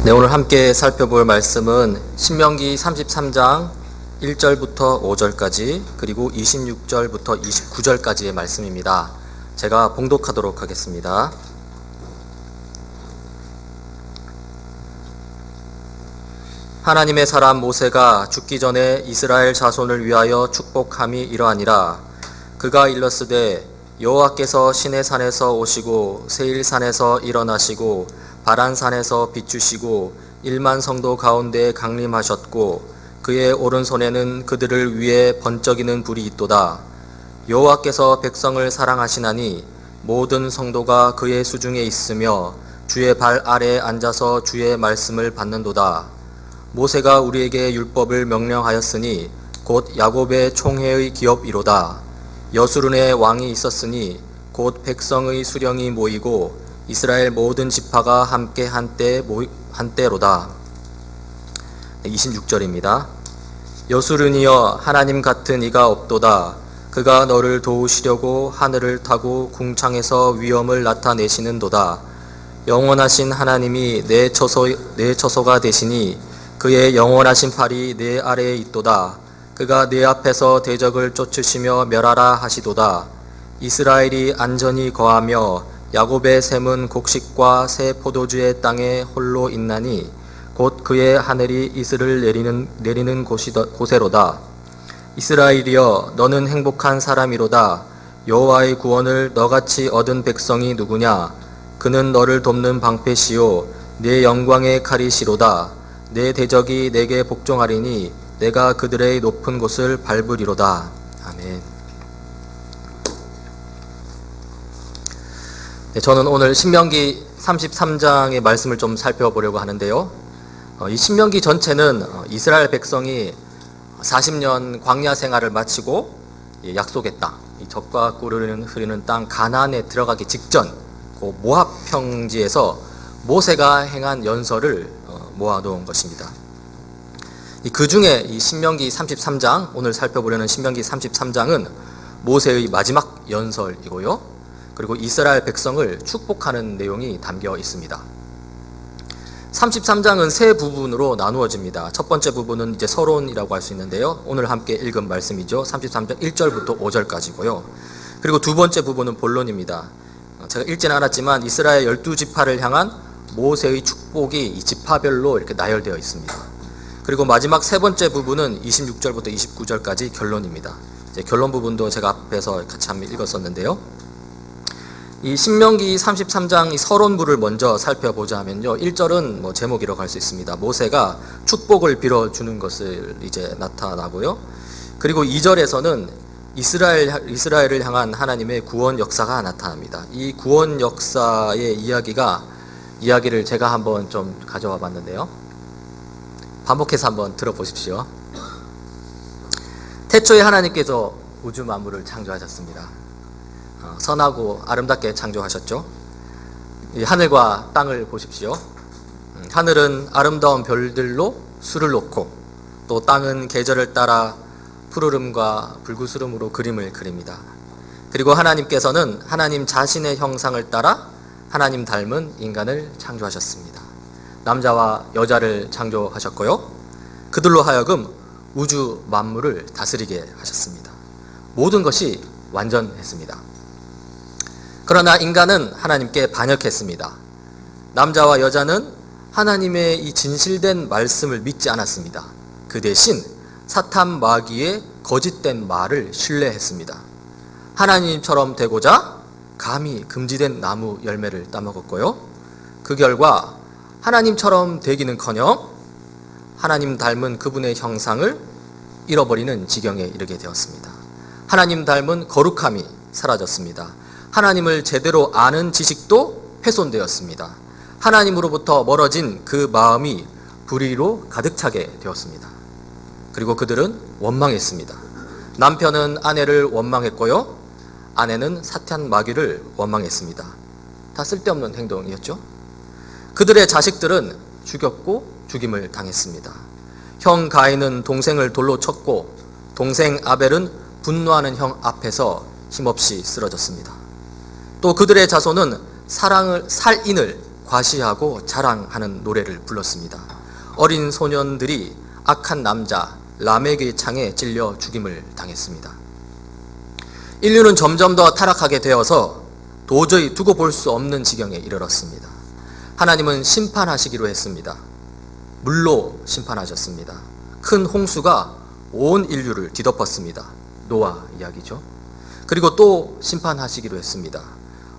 네, 오늘 함께 살펴볼 말씀은 신명기 33장 1절부터 5절까지 그리고 26절부터 29절까지의 말씀입니다. 제가 봉독하도록 하겠습니다. 하나님의 사람 모세가 죽기 전에 이스라엘 자손을 위하여 축복함이 이러하니라. 그가 일렀으되 여호와께서 시내산에서 오시고 세일산에서 일어나시고 바란산에서 비추시고 1만 성도 가운데 강림하셨고 그의 오른손에는 그들을 위해 번쩍이는 불이 있도다. 여호와께서 백성을 사랑하시나니 모든 성도가 그의 수중에 있으며 주의 발 아래에 앉아서 주의 말씀을 받는도다. 모세가 우리에게 율법을 명령하였으니 곧 야곱의 총회의 기업이로다. 여수른의 왕이 있었으니 곧 백성의 수령이 모이고 이스라엘 모든 지파가 함께 한때로다. 26절입니다. 여수른이여 하나님 같은 이가 없도다. 그가 너를 도우시려고 하늘을 타고 궁창에서 위엄을 나타내시는도다. 영원하신 하나님이 내 처소가 되시니 그의 영원하신 팔이 내 아래에 있도다. 그가 내 앞에서 대적을 쫓으시며 멸하라 하시도다. 이스라엘이 안전히 거하며 야곱의 샘은 곡식과 새 포도주의 땅에 홀로 있나니 곧 그의 하늘이 이슬을 내리는 곳에로다. 이스라엘이여 너는 행복한 사람이로다. 여호와의 구원을 너같이 얻은 백성이 누구냐? 그는 너를 돕는 방패시요 내 영광의 칼이시로다. 내 대적이 내게 복종하리니 내가 그들의 높은 곳을 밟으리로다. 아멘. 네, 저는 오늘 신명기 33장의 말씀을 좀 살펴보려고 하는데요. 이 신명기 전체는 이스라엘 백성이 40년 광야 생활을 마치고 약속의 땅, 이 젖과 꿀을 흐르는 땅 가나안에 들어가기 직전 그 모압 평지에서 모세가 행한 연설을 모아놓은 것입니다. 그 중에 이 신명기 33장, 오늘 살펴보려는 신명기 33장은 모세의 마지막 연설이고요. 그리고 이스라엘 백성을 축복하는 내용이 담겨 있습니다. 33장은 세 부분으로 나누어집니다. 첫 번째 부분은 이제 서론이라고 할 수 있는데요. 오늘 함께 읽은 말씀이죠. 33장 1절부터 5절까지고요. 그리고 두 번째 부분은 본론입니다. 제가 읽지는 않았지만 이스라엘 12지파를 향한 모세의 축복이 이 지파별로 이렇게 나열되어 있습니다. 그리고 마지막 세 번째 부분은 26절부터 29절까지 결론입니다. 이제 결론 부분도 제가 앞에서 같이 한번 읽었었는데요. 이 신명기 33장 이 서론부를 먼저 살펴보자면요. 1절은 제목이라고 할 수 있습니다. 모세가 축복을 빌어주는 것을 이제 나타나고요. 그리고 2절에서는 이스라엘을 향한 하나님의 구원 역사가 나타납니다. 이 구원 역사의 이야기를 제가 한번 좀 가져와 봤는데요. 반복해서 한번 들어보십시오. 태초에 하나님께서 우주 만물을 창조하셨습니다. 선하고 아름답게 창조하셨죠. 이 하늘과 땅을 보십시오. 하늘은 아름다운 별들로 수를 놓고 또 땅은 계절을 따라 푸르름과 불구스름으로 그림을 그립니다. 그리고 하나님께서는 하나님 자신의 형상을 따라 하나님 닮은 인간을 창조하셨습니다. 남자와 여자를 창조하셨고요. 그들로 하여금 우주 만물을 다스리게 하셨습니다. 모든 것이 완전했습니다. 그러나 인간은 하나님께 반역했습니다. 남자와 여자는 하나님의 이 진실된 말씀을 믿지 않았습니다. 그 대신 사탄 마귀의 거짓된 말을 신뢰했습니다. 하나님처럼 되고자 감히 금지된 나무 열매를 따먹었고요. 그 결과 하나님처럼 되기는커녕 하나님 닮은 그분의 형상을 잃어버리는 지경에 이르게 되었습니다. 하나님 닮은 거룩함이 사라졌습니다. 하나님을 제대로 아는 지식도 훼손되었습니다. 하나님으로부터 멀어진 그 마음이 불의로 가득 차게 되었습니다. 그리고 그들은 원망했습니다. 남편은 아내를 원망했고요. 아내는 사탄 마귀를 원망했습니다. 다 쓸데없는 행동이었죠. 그들의 자식들은 죽였고 죽임을 당했습니다. 형 가인은 동생을 돌로 쳤고 동생 아벨은 분노하는 형 앞에서 힘없이 쓰러졌습니다. 또 그들의 자손은 살인을 과시하고 자랑하는 노래를 불렀습니다. 어린 소년들이 악한 남자 라멕의 창에 찔려 죽임을 당했습니다. 인류는 점점 더 타락하게 되어서 도저히 두고 볼 수 없는 지경에 이르렀습니다. 하나님은 심판하시기로 했습니다. 물로 심판하셨습니다. 큰 홍수가 온 인류를 뒤덮었습니다. 노아 이야기죠. 그리고 또 심판하시기로 했습니다.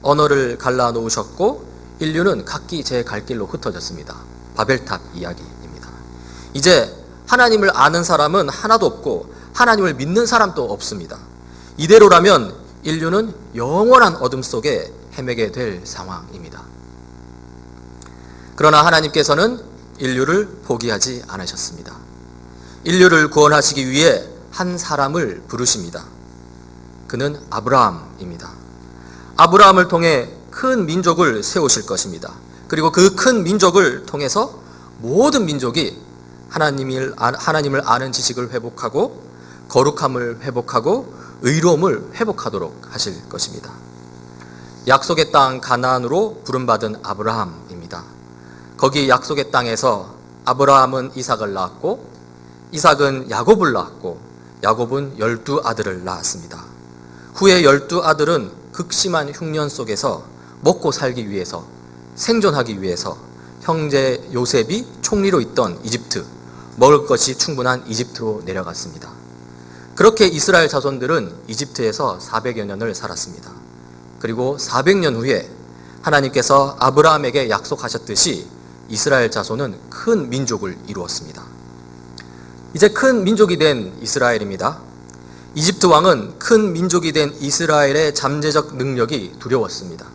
언어를 갈라놓으셨고 인류는 각기 제 갈 길로 흩어졌습니다. 바벨탑 이야기입니다. 이제 하나님을 아는 사람은 하나도 없고 하나님을 믿는 사람도 없습니다. 이대로라면 인류는 영원한 어둠 속에 헤매게 될 상황입니다. 그러나 하나님께서는 인류를 포기하지 않으셨습니다. 인류를 구원하시기 위해 한 사람을 부르십니다. 그는 아브라함입니다. 아브라함을 통해 큰 민족을 세우실 것입니다. 그리고 그 큰 민족을 통해서 모든 민족이 하나님을 아는 지식을 회복하고 거룩함을 회복하고 의로움을 회복하도록 하실 것입니다. 약속의 땅 가나안으로 부름받은 아브라함입니다. 거기 약속의 땅에서 아브라함은 이삭을 낳았고 이삭은 야곱을 낳았고 야곱은 12아들을 낳았습니다. 후에 12아들은 극심한 흉년 속에서 먹고 살기 위해서 생존하기 위해서 형제 요셉이 총리로 있던 이집트, 먹을 것이 충분한 이집트로 내려갔습니다. 그렇게 이스라엘 자손들은 이집트에서 400여 년을 살았습니다. 그리고 400년 후에 하나님께서 아브라함에게 약속하셨듯이 이스라엘 자손은 큰 민족을 이루었습니다. 이제 큰 민족이 된 이스라엘입니다. 이집트 왕은 큰 민족이 된 이스라엘의 잠재적 능력이 두려웠습니다.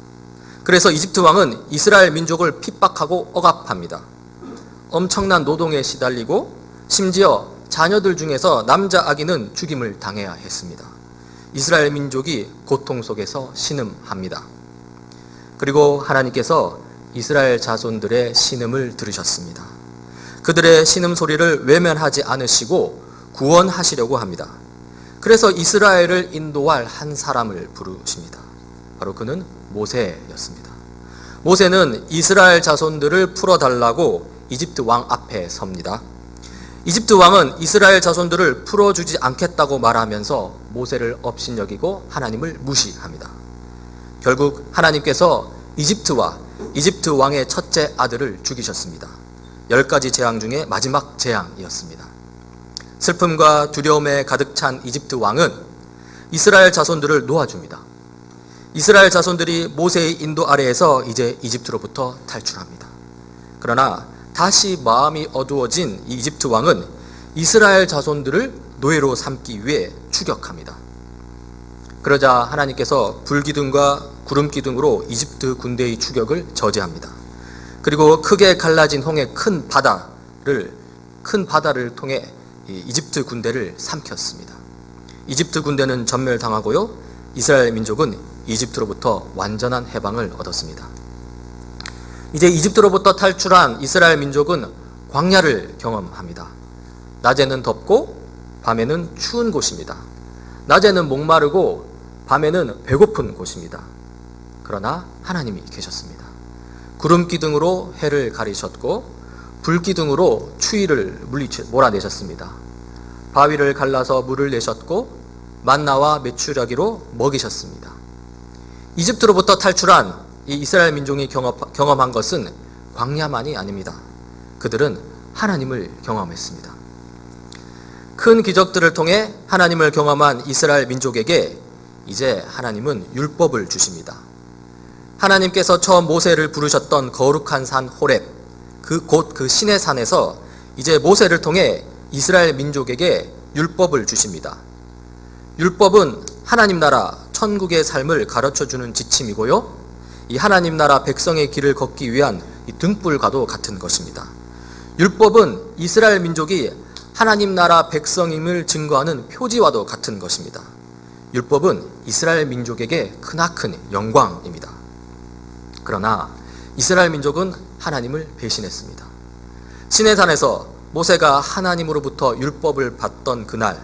그래서 이집트 왕은 이스라엘 민족을 핍박하고 억압합니다. 엄청난 노동에 시달리고 심지어 자녀들 중에서 남자 아기는 죽임을 당해야 했습니다. 이스라엘 민족이 고통 속에서 신음합니다. 그리고 하나님께서 이스라엘 자손들의 신음을 들으셨습니다. 그들의 신음 소리를 외면하지 않으시고 구원하시려고 합니다. 그래서 이스라엘을 인도할 한 사람을 부르십니다. 바로 그는 모세였습니다. 모세는 이스라엘 자손들을 풀어달라고 이집트 왕 앞에 섭니다. 이집트 왕은 이스라엘 자손들을 풀어주지 않겠다고 말하면서 모세를 업신여기고 하나님을 무시합니다. 결국 하나님께서 이집트와 이집트 왕의 첫째 아들을 죽이셨습니다. 10가지 재앙 중에 마지막 재앙이었습니다. 슬픔과 두려움에 가득 찬 이집트 왕은 이스라엘 자손들을 놓아줍니다. 이스라엘 자손들이 모세의 인도 아래에서 이제 이집트로부터 탈출합니다. 그러나 다시 마음이 어두워진 이 이집트 왕은 이스라엘 자손들을 노예로 삼기 위해 추격합니다. 그러자 하나님께서 불기둥과 구름기둥으로 이집트 군대의 추격을 저지합니다. 그리고 크게 갈라진 홍해 큰 바다를 통해 이집트 군대를 삼켰습니다. 이집트 군대는 전멸당하고요, 이스라엘 민족은 이집트로부터 완전한 해방을 얻었습니다. 이제 이집트로부터 탈출한 이스라엘 민족은 광야를 경험합니다. 낮에는 덥고 밤에는 추운 곳입니다. 낮에는 목마르고 밤에는 배고픈 곳입니다. 그러나 하나님이 계셨습니다. 구름기둥으로 해를 가리셨고 불기둥으로 추위를 몰아내셨습니다. 바위를 갈라서 물을 내셨고 만나와 메추라기로 먹이셨습니다. 이집트로부터 탈출한 이 이스라엘 민족이 경험한 것은 광야만이 아닙니다. 그들은 하나님을 경험했습니다. 큰 기적들을 통해 하나님을 경험한 이스라엘 민족에게 이제 하나님은 율법을 주십니다. 하나님께서 처음 모세를 부르셨던 거룩한 산 호렙, 그 신의 산에서 이제 모세를 통해 이스라엘 민족에게 율법을 주십니다. 율법은 하나님 나라 천국의 삶을 가르쳐주는 지침이고요, 이 하나님 나라 백성의 길을 걷기 위한 이 등불과도 같은 것입니다. 율법은 이스라엘 민족이 하나님 나라 백성임을 증거하는 표지와도 같은 것입니다. 율법은 이스라엘 민족에게 크나큰 영광입니다. 그러나 이스라엘 민족은 하나님을 배신했습니다. 시내산에서 모세가 하나님으로부터 율법을 받던 그날,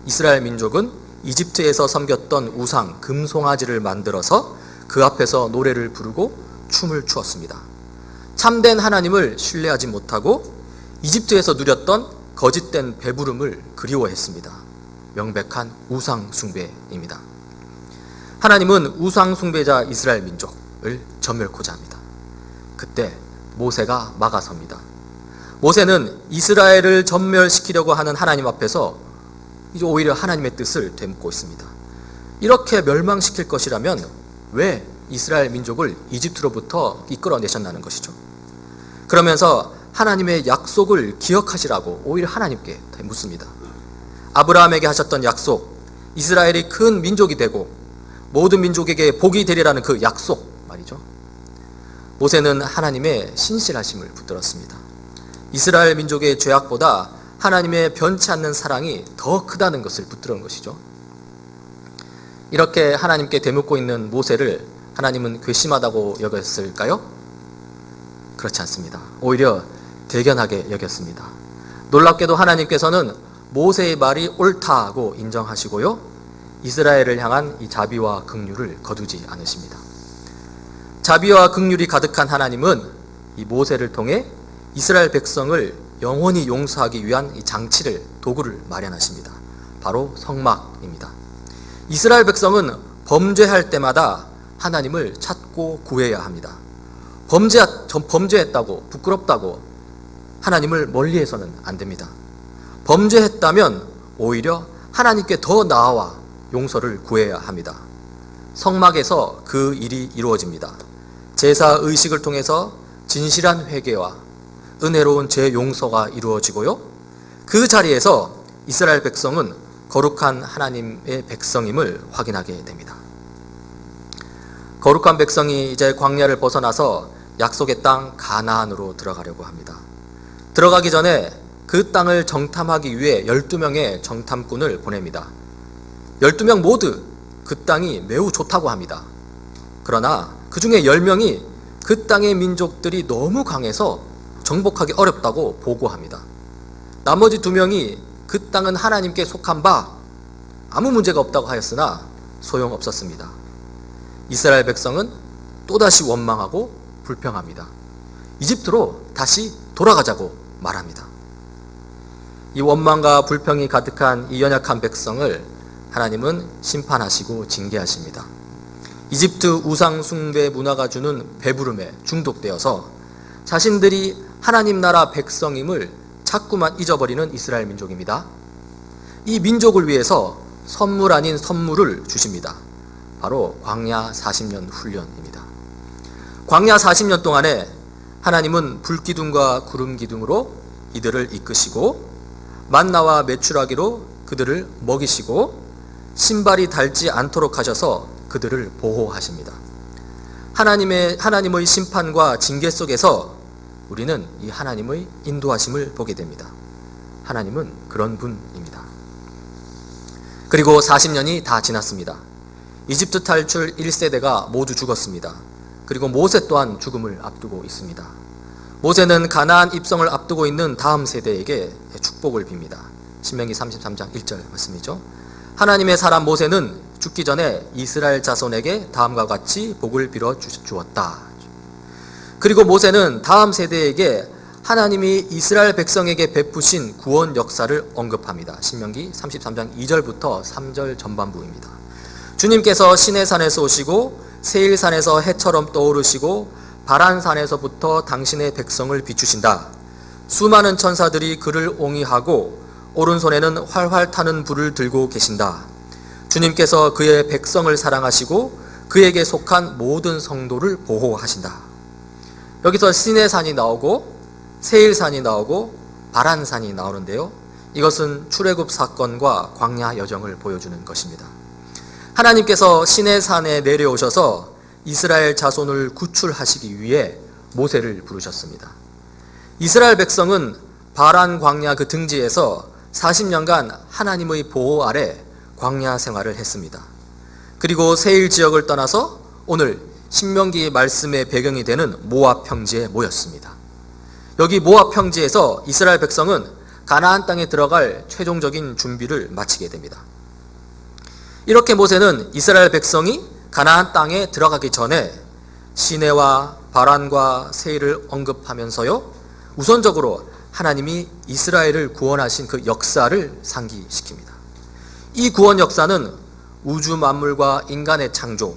이스라엘 민족은 이집트에서 섬겼던 우상 금송아지를 만들어서 그 앞에서 노래를 부르고 춤을 추었습니다. 참된 하나님을 신뢰하지 못하고 이집트에서 누렸던 거짓된 배부름을 그리워했습니다. 명백한 우상 숭배입니다. 하나님은 우상 숭배자 이스라엘 민족을 전멸코자 합니다. 그때 모세가 막아섭니다. 모세는 이스라엘을 전멸시키려고 하는 하나님 앞에서 이제 오히려 하나님의 뜻을 되묻고 있습니다. 이렇게 멸망시킬 것이라면 왜 이스라엘 민족을 이집트로부터 이끌어내셨다는 것이죠. 그러면서 하나님의 약속을 기억하시라고 오히려 하나님께 묻습니다. 아브라함에게 하셨던 약속, 이스라엘이 큰 민족이 되고 모든 민족에게 복이 되리라는 그 약속 말이죠. 모세는 하나님의 신실하심을 붙들었습니다. 이스라엘 민족의 죄악보다 하나님의 변치 않는 사랑이 더 크다는 것을 붙들은 것이죠. 이렇게 하나님께 되묻고 있는 모세를 하나님은 괘씸하다고 여겼을까요? 그렇지 않습니다. 오히려 대견하게 여겼습니다. 놀랍게도 하나님께서는 모세의 말이 옳다고 인정하시고요, 이스라엘을 향한 이 자비와 긍휼을 거두지 않으십니다. 자비와 긍휼이 가득한 하나님은 이 모세를 통해 이스라엘 백성을 영원히 용서하기 위한 이 장치를, 도구를 마련하십니다. 바로 성막입니다. 이스라엘 백성은 범죄할 때마다 하나님을 찾고 구해야 합니다. 범죄했다고, 부끄럽다고 하나님을 멀리해서는 안 됩니다. 범죄했다면 오히려 하나님께 더 나아와 용서를 구해야 합니다. 성막에서 그 일이 이루어집니다. 제사 의식을 통해서 진실한 회개와 은혜로운 죄 용서가 이루어지고요, 그 자리에서 이스라엘 백성은 거룩한 하나님의 백성임을 확인하게 됩니다. 거룩한 백성이 이제 광야를 벗어나서 약속의 땅 가나안으로 들어가려고 합니다. 들어가기 전에 그 땅을 정탐하기 위해 12명의 정탐꾼을 보냅니다. 12명 모두 그 땅이 매우 좋다고 합니다. 그러나 그 중에 10명이 그 땅의 민족들이 너무 강해서 정복하기 어렵다고 보고합니다. 나머지 2명이 그 땅은 하나님께 속한 바 아무 문제가 없다고 하였으나 소용없었습니다. 이스라엘 백성은 또다시 원망하고 불평합니다. 이집트로 다시 돌아가자고 말합니다. 이 원망과 불평이 가득한 이 연약한 백성을 하나님은 심판하시고 징계하십니다. 이집트 우상 숭배 문화가 주는 배부름에 중독되어서 자신들이 하나님 나라 백성임을 자꾸만 잊어버리는 이스라엘 민족입니다. 이 민족을 위해서 선물 아닌 선물을 주십니다. 바로 광야 40년 훈련입니다. 광야 40년 동안에 하나님은 불기둥과 구름기둥으로 이들을 이끄시고 만나와 메추라기로 그들을 먹이시고 신발이 닳지 않도록 하셔서 그들을 보호하십니다. 하나님의 심판과 징계 속에서 우리는 이 하나님의 인도하심을 보게 됩니다. 하나님은 그런 분입니다. 그리고 40년이 다 지났습니다. 이집트 탈출 1세대가 모두 죽었습니다. 그리고 모세 또한 죽음을 앞두고 있습니다. 모세는 가나안 입성을 앞두고 있는 다음 세대에게 축복을 빕니다. 신명기 33장 1절 말씀이죠. 하나님의 사람 모세는 죽기 전에 이스라엘 자손에게 다음과 같이 복을 빌어 주었다. 그리고 모세는 다음 세대에게 하나님이 이스라엘 백성에게 베푸신 구원 역사를 언급합니다. 신명기 33장 2절부터 3절 전반부입니다. 주님께서 시내산에서 오시고 세일산에서 해처럼 떠오르시고 바란산에서부터 당신의 백성을 비추신다. 수많은 천사들이 그를 옹이하고 오른손에는 활활 타는 불을 들고 계신다. 주님께서 그의 백성을 사랑하시고 그에게 속한 모든 성도를 보호하신다. 여기서 시내산이 나오고 세일산이 나오고 바란산이 나오는데요, 이것은 출애굽 사건과 광야 여정을 보여주는 것입니다. 하나님께서 시내산에 내려오셔서 이스라엘 자손을 구출하시기 위해 모세를 부르셨습니다. 이스라엘 백성은 바란 광야 그 등지에서 40년간 하나님의 보호 아래 광야 생활을 했습니다. 그리고 세일 지역을 떠나서 오늘 신명기 말씀의 배경이 되는 모압 평지에 모였습니다. 여기 모압 평지에서 이스라엘 백성은 가나안 땅에 들어갈 최종적인 준비를 마치게 됩니다. 이렇게 모세는 이스라엘 백성이 가나안 땅에 들어가기 전에 시내와 바란과 세일을 언급하면서요, 우선적으로 하나님이 이스라엘을 구원하신 그 역사를 상기시킵니다. 이 구원 역사는 우주 만물과 인간의 창조,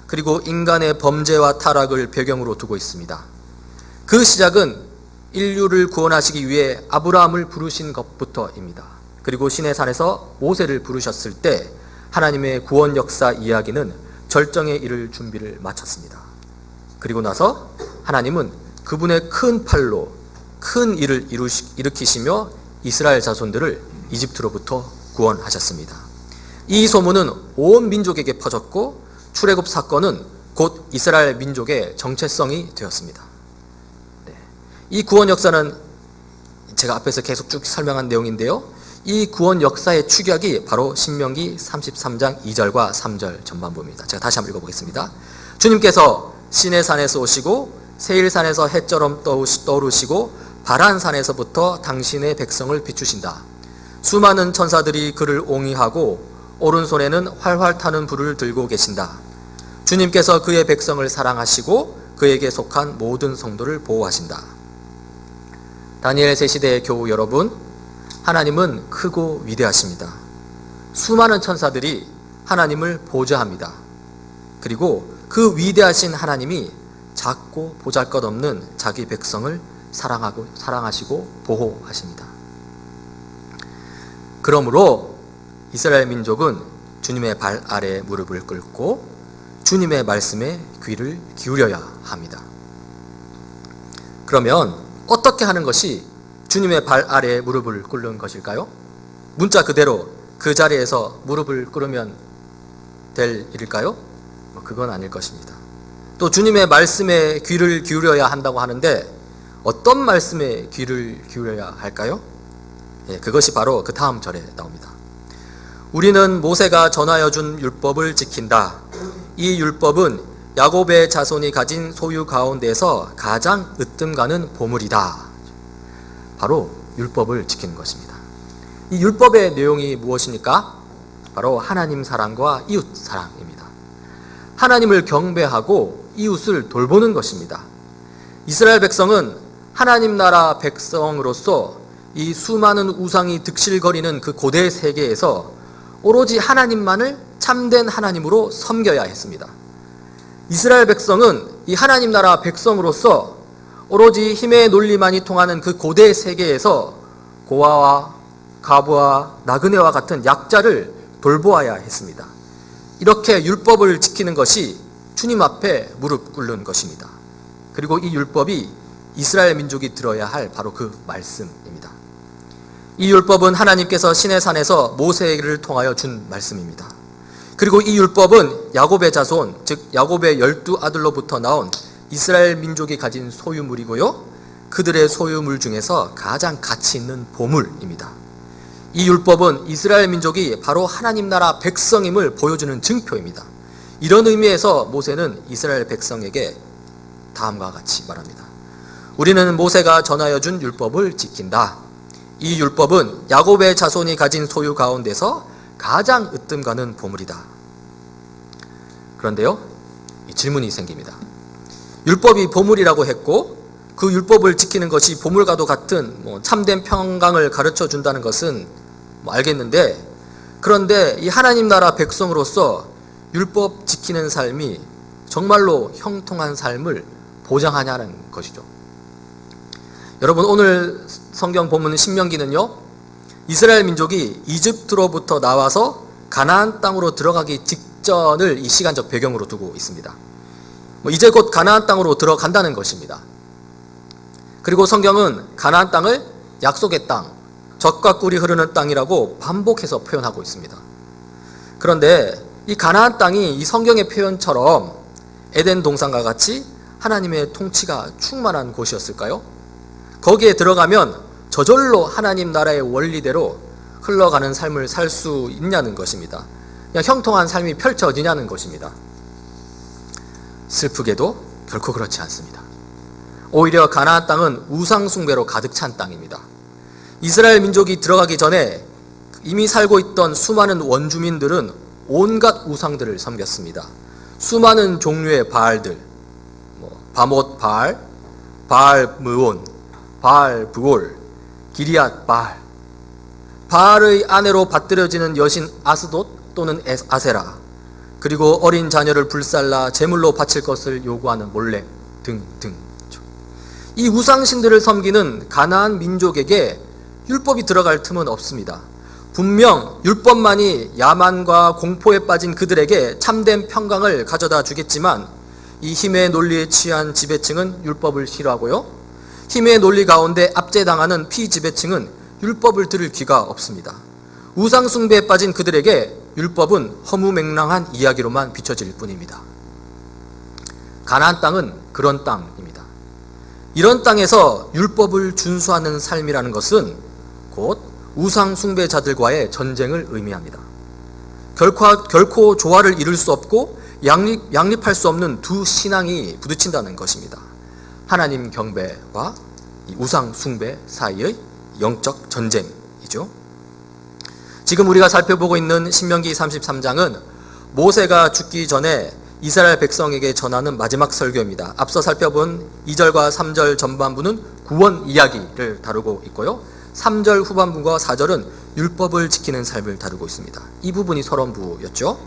그리고 인간의 범죄와 타락을 배경으로 두고 있습니다. 그 시작은 인류를 구원하시기 위해 아브라함을 부르신 것부터입니다. 그리고 시내산에서 모세를 부르셨을 때 하나님의 구원 역사 이야기는 절정에 이를 준비를 마쳤습니다. 그리고 나서 하나님은 그분의 큰 팔로 큰 일을 일으키시며 이스라엘 자손들을 이집트로부터 구원하셨습니다. 이 소문은 온 민족에게 퍼졌고 출애굽 사건은 곧 이스라엘 민족의 정체성이 되었습니다. 이 구원 역사는 제가 앞에서 계속 쭉 설명한 내용인데요, 이 구원 역사의 축약이 바로 신명기 33장 2절과 3절 전반부입니다. 제가 다시 한번 읽어보겠습니다. 주님께서 시내산에서 오시고 세일산에서 해처럼 떠오르시고 바란산에서부터 당신의 백성을 비추신다. 수많은 천사들이 그를 옹이하고 오른손에는 활활 타는 불을 들고 계신다. 주님께서 그의 백성을 사랑하시고 그에게 속한 모든 성도를 보호하신다. 다니엘 제 시대의 교우 여러분, 하나님은 크고 위대하십니다. 수많은 천사들이 하나님을 보좌합니다. 그리고 그 위대하신 하나님이 작고 보잘것없는 자기 백성을 사랑하시고 보호하십니다. 그러므로 이스라엘 민족은 주님의 발 아래 무릎을 꿇고 주님의 말씀에 귀를 기울여야 합니다. 그러면 어떻게 하는 것이 주님의 발 아래에 무릎을 꿇는 것일까요? 문자 그대로 그 자리에서 무릎을 꿇으면 될 일일까요? 그건 아닐 것입니다. 또 주님의 말씀에 귀를 기울여야 한다고 하는데 어떤 말씀에 귀를 기울여야 할까요? 그것이 바로 그 다음 절에 나옵니다. 우리는 모세가 전하여 준 율법을 지킨다. 이 율법은 야곱의 자손이 가진 소유 가운데서 가장 으뜸가는 보물이다. 바로 율법을 지키는 것입니다. 이 율법의 내용이 무엇입니까? 바로 하나님 사랑과 이웃 사랑입니다. 하나님을 경배하고 이웃을 돌보는 것입니다. 이스라엘 백성은 하나님 나라 백성으로서 이 수많은 우상이 득실거리는 그 고대 세계에서 오로지 하나님만을 참된 하나님으로 섬겨야 했습니다. 이스라엘 백성은 이 하나님 나라 백성으로서 오로지 힘의 논리만이 통하는 그 고대 세계에서 고아와 과부와 나그네와 같은 약자를 돌보아야 했습니다. 이렇게 율법을 지키는 것이 주님 앞에 무릎 꿇는 것입니다. 그리고 이 율법이 이스라엘 민족이 들어야 할 바로 그 말씀입니다. 이 율법은 하나님께서 시내산에서 모세를 통하여 준 말씀입니다. 그리고 이 율법은 야곱의 자손, 즉 야곱의 12아들로부터 나온 이스라엘 민족이 가진 소유물이고요, 그들의 소유물 중에서 가장 가치 있는 보물입니다. 이 율법은 이스라엘 민족이 바로 하나님 나라 백성임을 보여주는 증표입니다. 이런 의미에서 모세는 이스라엘 백성에게 다음과 같이 말합니다. 우리는 모세가 전하여 준 율법을 지킨다. 이 율법은 야곱의 자손이 가진 소유 가운데서 가장 으뜸가는 보물이다. 그런데요, 질문이 생깁니다. 율법이 보물이라고 했고 그 율법을 지키는 것이 보물과도 같은 참된 평강을 가르쳐 준다는 것은 알겠는데, 그런데 이 하나님 나라 백성으로서 율법 지키는 삶이 정말로 형통한 삶을 보장하냐는 것이죠. 여러분, 오늘 성경 본문 신명기는요, 이스라엘 민족이 이집트로부터 나와서 가나안 땅으로 들어가기 직전을 이 시간적 배경으로 두고 있습니다. 이제 곧 가나안 땅으로 들어간다는 것입니다. 그리고 성경은 가나안 땅을 약속의 땅, 젖과 꿀이 흐르는 땅이라고 반복해서 표현하고 있습니다. 그런데 이 가나안 땅이 이 성경의 표현처럼 에덴 동산과 같이 하나님의 통치가 충만한 곳이었을까요? 거기에 들어가면 저절로 하나님 나라의 원리대로 흘러가는 삶을 살 수 있냐는 것입니다. 그냥 형통한 삶이 펼쳐지냐는 것입니다. 슬프게도 결코 그렇지 않습니다. 오히려 가나안 땅은 우상 숭배로 가득 찬 땅입니다. 이스라엘 민족이 들어가기 전에 이미 살고 있던 수많은 원주민들은 온갖 우상들을 섬겼습니다. 수많은 종류의 바알들, 바못 바알, 바알 무온, 바알 부올, 기리앗 바알. 바알의 아내로 받들여지는 여신 아스돗 또는 아세라, 그리고 어린 자녀를 불살라 제물로 바칠 것을 요구하는 몰렉 등등. 이 우상신들을 섬기는 가나안 민족에게 율법이 들어갈 틈은 없습니다. 분명 율법만이 야만과 공포에 빠진 그들에게 참된 평강을 가져다 주겠지만, 이 힘의 논리에 취한 지배층은 율법을 싫어하고요, 힘의 논리 가운데 압제당하는 피지배층은 율법을 들을 귀가 없습니다. 우상 숭배에 빠진 그들에게 율법은 허무맹랑한 이야기로만 비춰질 뿐입니다. 가나안 땅은 그런 땅입니다. 이런 땅에서 율법을 준수하는 삶이라는 것은 곧 우상 숭배자들과의 전쟁을 의미합니다. 결코 조화를 이룰 수 없고 양립할 수 없는 두 신앙이 부딪힌다는 것입니다. 하나님 경배와 우상 숭배 사이의 영적 전쟁이죠. 지금 우리가 살펴보고 있는 신명기 33장은 모세가 죽기 전에 이스라엘 백성에게 전하는 마지막 설교입니다. 앞서 살펴본 2절과 3절 전반부는 구원 이야기를 다루고 있고요, 3절 후반부와 4절은 율법을 지키는 삶을 다루고 있습니다. 이 부분이 서론부였죠.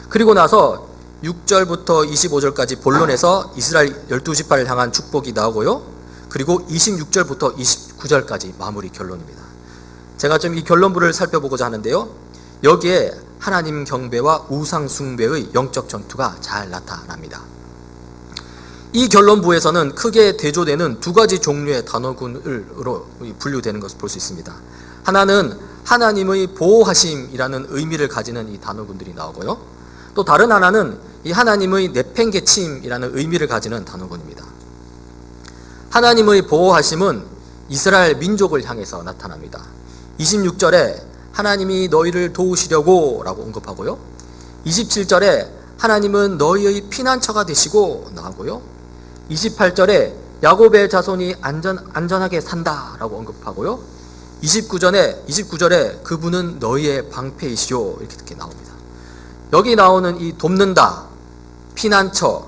그리고 나서 6절부터 25절까지 본론에서 이스라엘 12지파를 향한 축복이 나오고요, 그리고 26절부터 29절까지 마무리 결론입니다. 제가 좀 이 결론부를 살펴보고자 하는데요, 여기에 하나님 경배와 우상 숭배의 영적 전투가 잘 나타납니다. 이 결론부에서는 크게 대조되는 두 가지 종류의 단어군으로 분류되는 것을 볼 수 있습니다. 하나는 하나님의 보호하심이라는 의미를 가지는 이 단어군들이 나오고요, 또 다른 하나는 이 하나님의 내팽개침이라는 의미를 가지는 단어군입니다. 하나님의 보호하심은 이스라엘 민족을 향해서 나타납니다. 26절에 하나님이 너희를 도우시려고 라고 언급하고요, 27절에 하나님은 너희의 피난처가 되시고 나오고요, 28절에 야곱의 자손이 안전하게 산다 라고 언급하고요, 29절에 그분은 너희의 방패이시오 이렇게 나옵니다. 여기 나오는 이 돕는다, 피난처,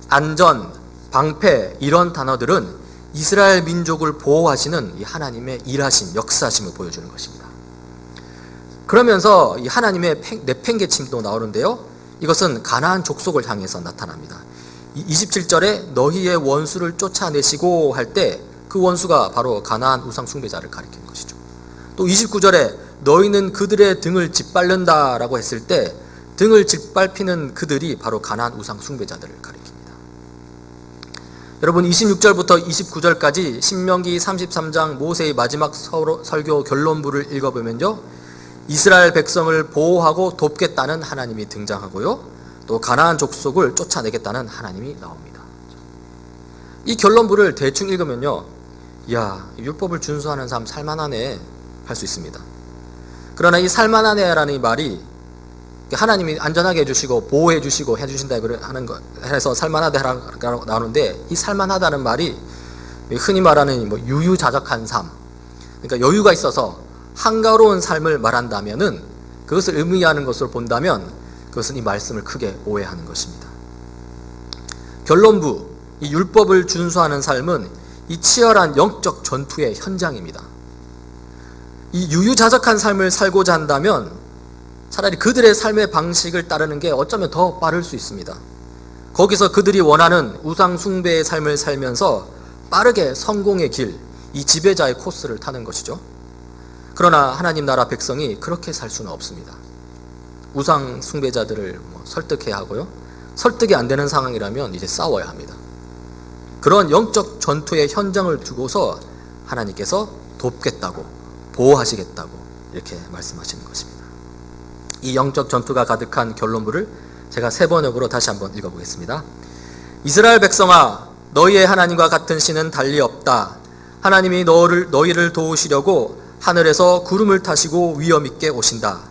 안전, 방패 이런 단어들은 이스라엘 민족을 보호하시는 이 하나님의 일하심, 역사심을 보여주는 것입니다. 그러면서 이 하나님의 내팽개침도 나오는데요, 이것은 가나안 족속을 향해서 나타납니다. 27절에 너희의 원수를 쫓아내시고 할 때 그 원수가 바로 가나안 우상 숭배자를 가리키는 것이죠. 또 29절에 너희는 그들의 등을 짓밟는다 라고 했을 때 등을 짓밟히는 그들이 바로 가나안 우상 숭배자들을 가리킵니다. 여러분, 26절부터 29절까지 신명기 33장 모세의 마지막 설교 결론부를 읽어보면요, 이스라엘 백성을 보호하고 돕겠다는 하나님이 등장하고요, 또 가나안 족속을 쫓아내겠다는 하나님이 나옵니다. 이 결론부를 대충 읽으면요, 이야, 율법을 준수하는 사람 살만하네 할 수 있습니다. 그러나 이 살만하네라는 이 말이 하나님이 안전하게 해주시고 보호해 주시고 해주신다 하는 거 해서 살만하다라고 나오는데, 이 살만하다는 말이 흔히 말하는 유유자적한 삶, 그러니까 여유가 있어서 한가로운 삶을 말한다면은, 그것을 의미하는 것으로 본다면 그것은 이 말씀을 크게 오해하는 것입니다. 결론부, 이 율법을 준수하는 삶은 이 치열한 영적 전투의 현장입니다. 이 유유자적한 삶을 살고자 한다면 차라리 그들의 삶의 방식을 따르는 게 어쩌면 더 빠를 수 있습니다. 거기서 그들이 원하는 우상 숭배의 삶을 살면서 빠르게 성공의 길, 이 지배자의 코스를 타는 것이죠. 그러나 하나님 나라 백성이 그렇게 살 수는 없습니다. 우상 숭배자들을 설득해야 하고요, 설득이 안 되는 상황이라면 이제 싸워야 합니다. 그런 영적 전투의 현장을 두고서 하나님께서 돕겠다고, 보호하시겠다고 이렇게 말씀하시는 것입니다. 이 영적 전투가 가득한 결론부를 제가 세 번역으로 다시 한번 읽어보겠습니다. 이스라엘 백성아, 너희의 하나님과 같은 신은 달리 없다. 하나님이 너희를 도우시려고 하늘에서 구름을 타시고 위엄 있게 오신다.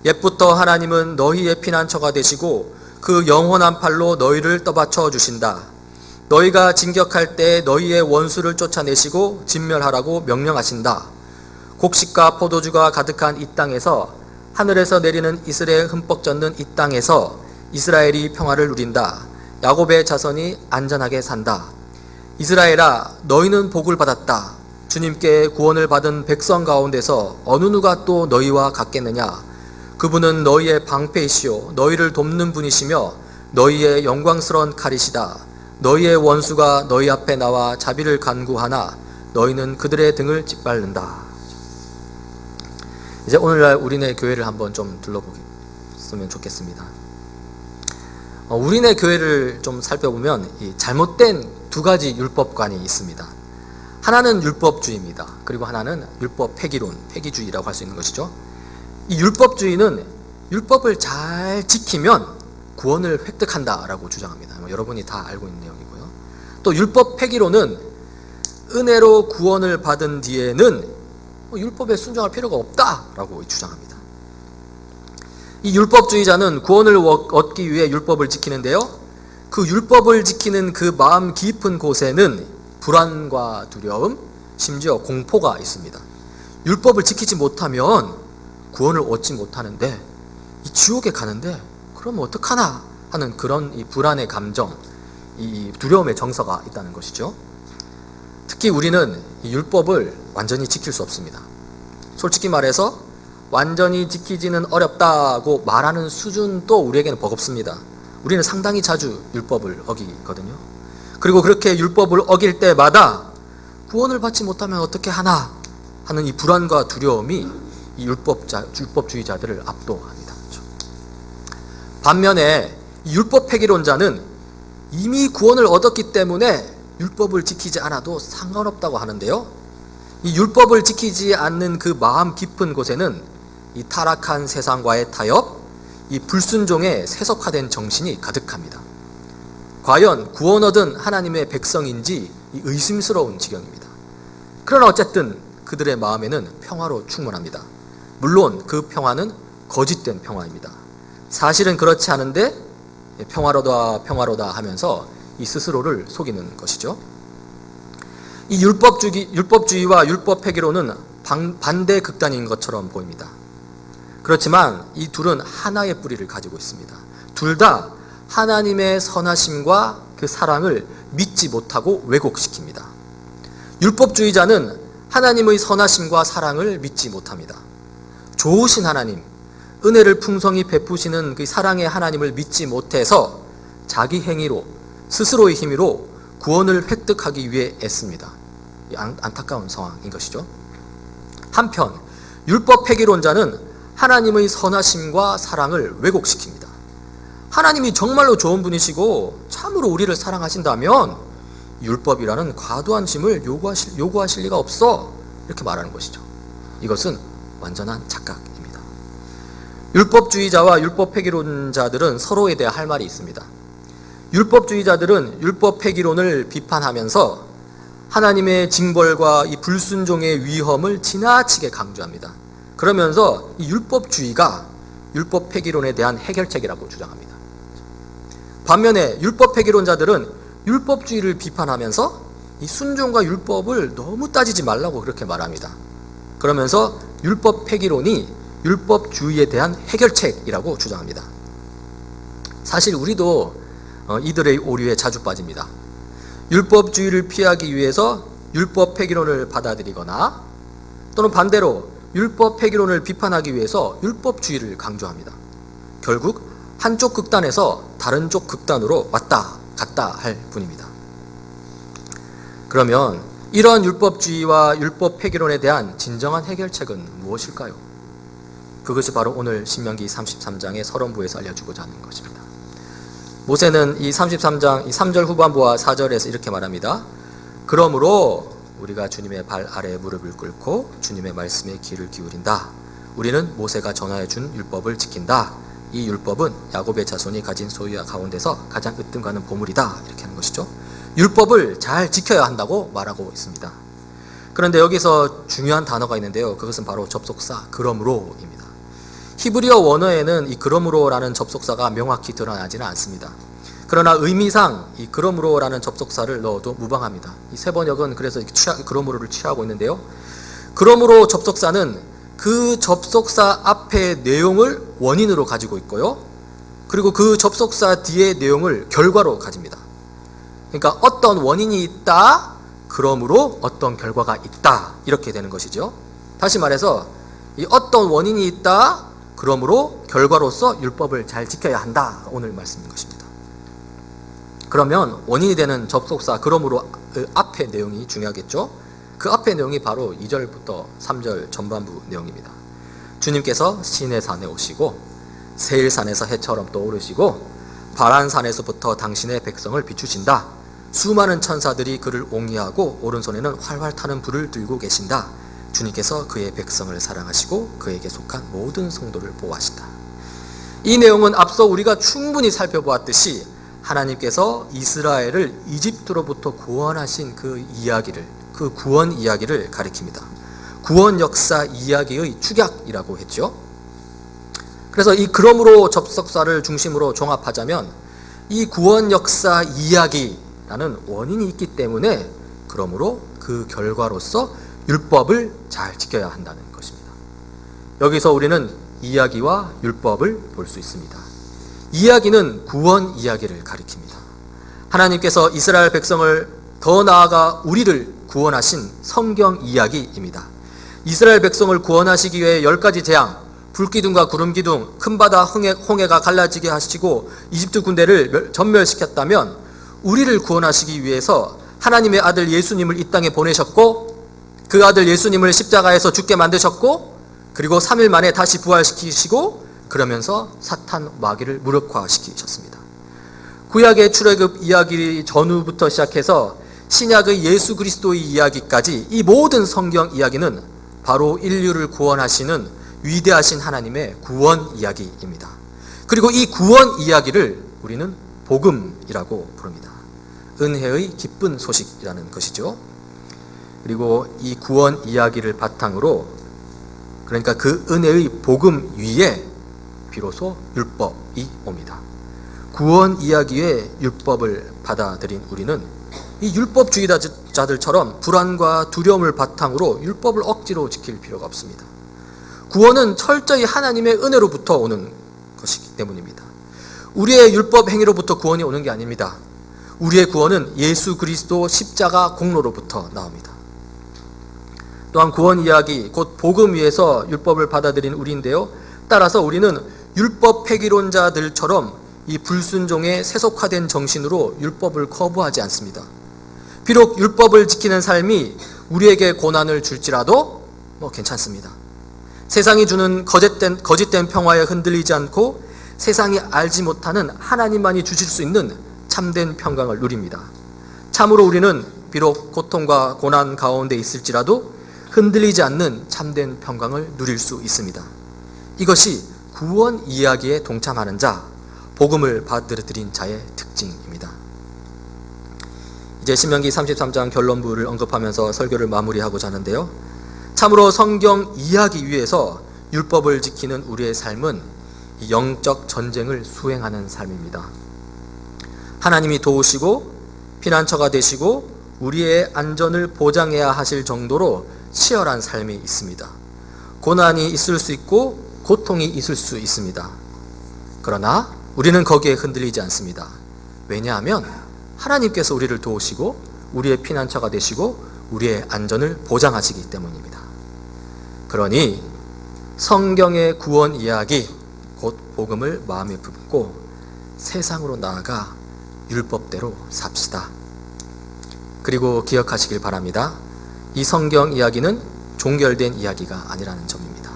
옛부터 하나님은 너희의 피난처가 되시고 그 영원한 팔로 너희를 떠받쳐 주신다. 너희가 진격할 때 너희의 원수를 쫓아내시고 진멸하라고 명령하신다. 곡식과 포도주가 가득한 이 땅에서, 하늘에서 내리는 이슬에 흠뻑 젖는 이 땅에서 이스라엘이 평화를 누린다. 야곱의 자손이 안전하게 산다. 이스라엘아, 너희는 복을 받았다. 주님께 구원을 받은 백성 가운데서 어느 누가 또 너희와 같겠느냐. 그분은 너희의 방패이시요 너희를 돕는 분이시며 너희의 영광스러운 칼이시다. 너희의 원수가 너희 앞에 나와 자비를 간구하나 너희는 그들의 등을 짓밟는다. 이제 오늘날 우리네 교회를 한번 좀 둘러보면 좋겠습니다. 우리네 교회를 좀 살펴보면 이 잘못된 두 가지 율법관이 있습니다. 하나는 율법주의입니다. 그리고 하나는 율법 폐기론, 폐기주의라고 할 수 있는 것이죠. 이 율법주의는 율법을 잘 지키면 구원을 획득한다라고 주장합니다. 여러분이 다 알고 있는 내용이고요. 또 율법 폐기론은 은혜로 구원을 받은 뒤에는 율법에 순종할 필요가 없다라고 주장합니다. 이 율법주의자는 구원을 얻기 위해 율법을 지키는데요. 그 율법을 지키는 그 마음 깊은 곳에는 불안과 두려움, 심지어 공포가 있습니다. 율법을 지키지 못하면 구원을 얻지 못하는데, 이 지옥에 가는데 그러면 어떡하나 하는 그런 이 불안의 감정, 이 두려움의 정서가 있다는 것이죠. 특히 우리는 이 율법을 완전히 지킬 수 없습니다. 솔직히 말해서 완전히 지키지는 어렵다고 말하는 수준도 우리에게는 버겁습니다. 우리는 상당히 자주 율법을 어기거든요. 그리고 그렇게 율법을 어길 때마다 구원을 받지 못하면 어떻게 하나 하는 이 불안과 두려움이 이 율법주의자들을 압도합니다. 반면에 이 율법 폐기론자는 이미 구원을 얻었기 때문에 율법을 지키지 않아도 상관없다고 하는데요. 이 율법을 지키지 않는 그 마음 깊은 곳에는 이 타락한 세상과의 타협, 이 불순종에 세속화된 정신이 가득합니다. 과연 구원 얻은 하나님의 백성인지 이 의심스러운 지경입니다. 그러나 어쨌든 그들의 마음에는 평화로 충만합니다. 물론 그 평화는 거짓된 평화입니다. 사실은 그렇지 않은데 평화로다 하면서 이 스스로를 속이는 것이죠. 이 율법주의와 율법 폐기론은 반대 극단인 것처럼 보입니다. 그렇지만 이 둘은 하나의 뿌리를 가지고 있습니다. 둘 다 하나님의 선하심과 그 사랑을 믿지 못하고 왜곡시킵니다. 율법주의자는 하나님의 선하심과 사랑을 믿지 못합니다. 좋으신 하나님, 은혜를 풍성히 베푸시는 그 사랑의 하나님을 믿지 못해서 자기 행위로, 스스로의 힘으로 구원을 획득하기 위해 애씁니다. 안타까운 상황인 것이죠. 한편 율법 폐기론자는 하나님의 선하심과 사랑을 왜곡시킵니다. 하나님이 정말로 좋은 분이시고 참으로 우리를 사랑하신다면 율법이라는 과도한 짐을 요구하실 리가 없어, 이렇게 말하는 것이죠. 이것은 완전한 착각입니다. 율법주의자와 율법 폐기론자들은 서로에 대해 할 말이 있습니다. 율법주의자들은 율법 폐기론을 비판하면서 하나님의 징벌과 이 불순종의 위험을 지나치게 강조합니다. 그러면서 이 율법주의가 율법 폐기론에 대한 해결책이라고 주장합니다. 반면에 율법 폐기론자들은 율법주의를 비판하면서 이 순종과 율법을 너무 따지지 말라고 그렇게 말합니다. 그러면서 율법 폐기론이 율법주의에 대한 해결책이라고 주장합니다. 사실 우리도 이들의 오류에 자주 빠집니다. 율법주의를 피하기 위해서 율법 폐기론을 받아들이거나 또는 반대로 율법 폐기론을 비판하기 위해서 율법주의를 강조합니다. 결국 한쪽 극단에서 다른 쪽 극단으로 왔다 갔다 할 뿐입니다. 그러면 이러한 율법주의와 율법 폐기론에 대한 진정한 해결책은 무엇일까요? 그것이 바로 오늘 신명기 33장의 서론부에서 알려주고자 하는 것입니다. 모세는 이 33장 3절 후반부와 4절에서 이렇게 말합니다. 그러므로 우리가 주님의 발 아래에 무릎을 꿇고 주님의 말씀에 귀를 기울인다. 우리는 모세가 전하여 준 율법을 지킨다. 이 율법은 야곱의 자손이 가진 소유 가운데서 가장 으뜸가는 보물이다. 이렇게 하는 것이죠. 율법을 잘 지켜야 한다고 말하고 있습니다. 그런데 여기서 중요한 단어가 있는데요. 그것은 바로 접속사 그러므로입니다. 히브리어 원어에는 이 그러므로라는 접속사가 명확히 드러나지는 않습니다. 그러나 의미상 이 그러므로라는 접속사를 넣어도 무방합니다. 이 세번역은 그래서 그러므로를 취하고 있는데요. 그러므로 접속사는 그 접속사 앞의 내용을 원인으로 가지고 있고요. 그리고 그 접속사 뒤의 내용을 결과로 가집니다. 그러니까 어떤 원인이 있다, 그러므로 어떤 결과가 있다, 이렇게 되는 것이죠. 다시 말해서 이 어떤 원인이 있다, 그러므로 결과로서 율법을 잘 지켜야 한다, 오늘 말씀인 것입니다. 그러면 원인이 되는 접속사 그러므로 앞의 내용이 중요하겠죠. 그 앞의 내용이 바로 2절부터 3절 전반부 내용입니다. 주님께서 시내산에 오시고 세일산에서 해처럼 떠오르시고 바란산에서부터 당신의 백성을 비추신다. 수많은 천사들이 그를 옹이하고 오른손에는 활활 타는 불을 들고 계신다. 주님께서 그의 백성을 사랑하시고 그에게 속한 모든 성도를 보호하신다. 이 내용은 앞서 우리가 충분히 살펴보았듯이 하나님께서 이스라엘을 이집트로부터 구원하신 그 이야기를, 그 구원 이야기를 가리킵니다. 구원 역사 이야기의 축약이라고 했죠. 그래서 이 그러므로 접속사를 중심으로 종합하자면 이 구원 역사 이야기라는 원인이 있기 때문에 그러므로 그 결과로서 율법을 잘 지켜야 한다는 것입니다. 여기서 우리는 이야기와 율법을 볼 수 있습니다. 이야기는 구원 이야기를 가리킵니다. 하나님께서 이스라엘 백성을 더 나아가 우리를 구원하신 성경 이야기입니다. 이스라엘 백성을 구원하시기 위해 10가지 재앙, 불기둥과 구름기둥, 큰 바다 홍해가 갈라지게 하시고 이집트 군대를 전멸시켰다면 우리를 구원하시기 위해서 하나님의 아들 예수님을 이 땅에 보내셨고 그 아들 예수님을 십자가에서 죽게 만드셨고 그리고 3일 만에 다시 부활시키시고 그러면서 사탄 마귀를 무력화시키셨습니다. 구약의 출애굽 이야기 전후부터 시작해서 신약의 예수 그리스도의 이야기까지 이 모든 성경 이야기는 바로 인류를 구원하시는 위대하신 하나님의 구원 이야기입니다. 그리고 이 구원 이야기를 우리는 복음이라고 부릅니다. 은혜의 기쁜 소식이라는 것이죠. 그리고 이 구원 이야기를 바탕으로, 그러니까 그 은혜의 복음 위에 비로소 율법이 옵니다. 구원 이야기의 율법을 받아들인 우리는 이 율법주의자들처럼 불안과 두려움을 바탕으로 율법을 억지로 지킬 필요가 없습니다. 구원은 철저히 하나님의 은혜로부터 오는 것이기 때문입니다. 우리의 율법 행위로부터 구원이 오는 게 아닙니다. 우리의 구원은 예수 그리스도 십자가 공로로부터 나옵니다. 또한 구원 이야기, 곧 복음 위에서 율법을 받아들인 우리인데요. 따라서 우리는 율법 폐기론자들처럼 이 불순종의 세속화된 정신으로 율법을 거부하지 않습니다. 비록 율법을 지키는 삶이 우리에게 고난을 줄지라도 괜찮습니다. 세상이 주는 거짓된 평화에 흔들리지 않고 세상이 알지 못하는 하나님만이 주실 수 있는 참된 평강을 누립니다. 참으로 우리는 비록 고통과 고난 가운데 있을지라도 흔들리지 않는 참된 평강을 누릴 수 있습니다. 이것이 구원 이야기에 동참하는 자, 복음을 받아들인 자의 특징입니다. 이제 신명기 33장 결론부를 언급하면서 설교를 마무리하고자 하는데요. 참으로 성경 이야기 위에서 율법을 지키는 우리의 삶은 영적 전쟁을 수행하는 삶입니다. 하나님이 도우시고 피난처가 되시고 우리의 안전을 보장해야 하실 정도로 치열한 삶이 있습니다. 고난이 있을 수 있고 고통이 있을 수 있습니다. 그러나 우리는 거기에 흔들리지 않습니다. 왜냐하면 하나님께서 우리를 도우시고 우리의 피난처가 되시고 우리의 안전을 보장하시기 때문입니다. 그러니 성경의 구원 이야기, 곧 복음을 마음에 품고 세상으로 나아가 율법대로 삽시다. 그리고 기억하시길 바랍니다. 이 성경 이야기는 종결된 이야기가 아니라는 점입니다.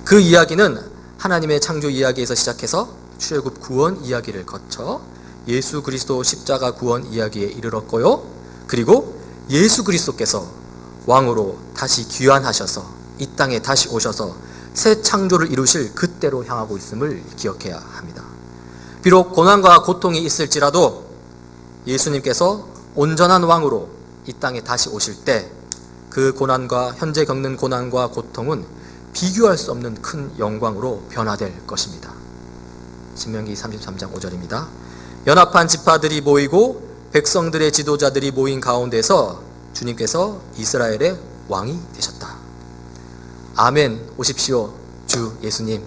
그 이야기는 하나님의 창조 이야기에서 시작해서 출애굽 구원 이야기를 거쳐 예수 그리스도 십자가 구원 이야기에 이르렀고요. 그리고 예수 그리스도께서 왕으로 다시 귀환하셔서 이 땅에 다시 오셔서 새 창조를 이루실 그때로 향하고 있음을 기억해야 합니다. 비록 고난과 고통이 있을지라도 예수님께서 온전한 왕으로 이 땅에 다시 오실 때 그 고난과 현재 겪는 고난과 고통은 비교할 수 없는 큰 영광으로 변화될 것입니다. 신명기 33장 5절입니다. 연합한 지파들이 모이고 백성들의 지도자들이 모인 가운데서 주님께서 이스라엘의 왕이 되셨다. 아멘. 오십시오. 주 예수님.